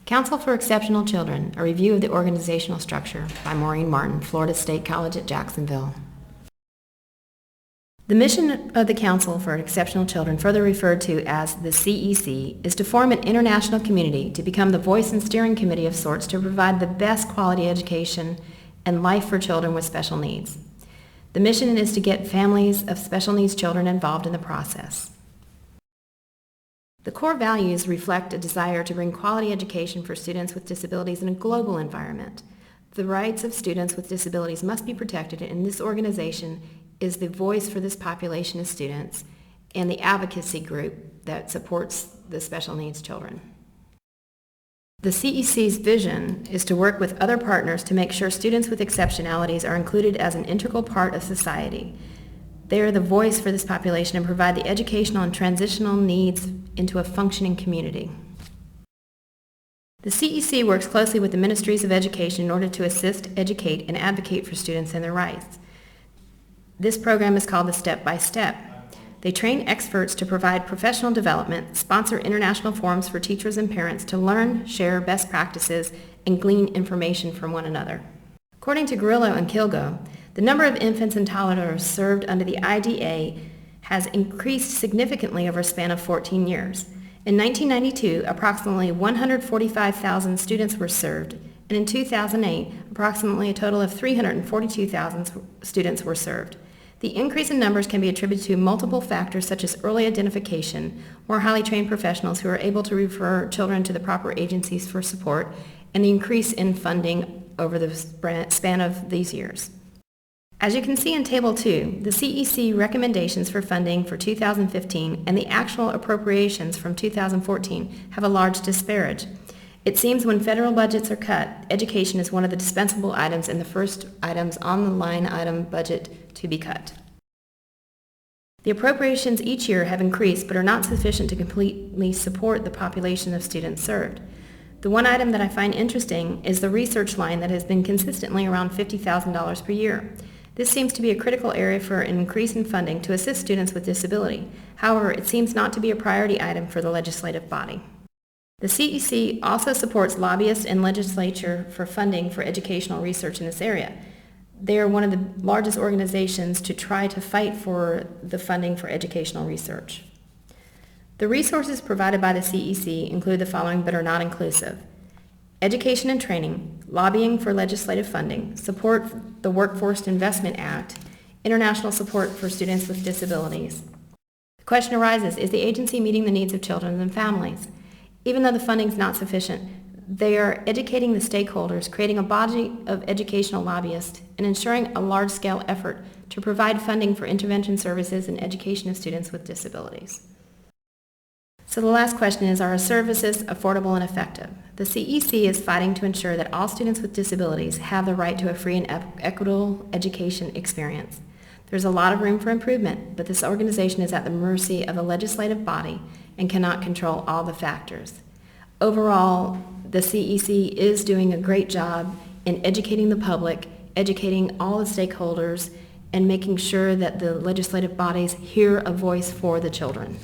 Council for Exceptional Children, a review of the organizational structure by Maureen Martin, Florida State College at Jacksonville. The mission of the Council for Exceptional Children, further referred to as the CEC, is to form an international community to become the voice and steering committee of sorts to provide the best quality education and life for children with special needs. The mission is to get families of special needs children involved in the process. The core values reflect a desire to bring quality education for students with disabilities in a global environment. The rights of students with disabilities must be protected, and this organization is the voice for this population of students and the advocacy group that supports the special needs children. The CEC's vision is to work with other partners to make sure students with exceptionalities are included as an integral part of society. They are the voice for this population and provide the educational and transitional needs into a functioning community. The CEC works closely with the Ministries of Education in order to assist, educate, and advocate for students and their rights. This program is called the Step by Step. They train experts to provide professional development, sponsor international forums for teachers and parents to learn, share best practices, and glean information from one another. According to Grillo and Kilgo, the number of infants and toddlers served under the IDA has increased significantly over a span of 14 years. In 1992, approximately 145,000 students were served, and in 2008, approximately a total of 342,000 students were served. The increase in numbers can be attributed to multiple factors such as early identification, more highly trained professionals who are able to refer children to the proper agencies for support, and the increase in funding over the span of these years. As you can see in Table 2, the CEC recommendations for funding for 2015 and the actual appropriations from 2014 have a large disparity. It seems when federal budgets are cut, education is one of the dispensable items and the first items on the line item budget to be cut. The appropriations each year have increased but are not sufficient to completely support the population of students served. The one item that I find interesting is the research line that has been consistently around $50,000 per year. This seems to be a critical area for an increase in funding to assist students with disability. However, it seems not to be a priority item for the legislative body. The CEC also supports lobbyists and legislature for funding for educational research in this area. They are one of the largest organizations to try to fight for the funding for educational research. The resources provided by the CEC include the following but are not inclusive: education and training, lobbying for legislative funding, support for the Workforce Investment Act, international support for students with disabilities. The question arises, is the agency meeting the needs of children and families? Even though the funding is not sufficient, they are educating the stakeholders, creating a body of educational lobbyists, and ensuring a large-scale effort to provide funding for intervention services and education of students with disabilities. So the last question is, are our services affordable and effective? The CEC is fighting to ensure that all students with disabilities have the right to a free and equitable education experience. There's a lot of room for improvement, but this organization is at the mercy of the legislative body and cannot control all the factors. Overall, the CEC is doing a great job in educating the public, educating all the stakeholders, and making sure that the legislative bodies hear a voice for the children.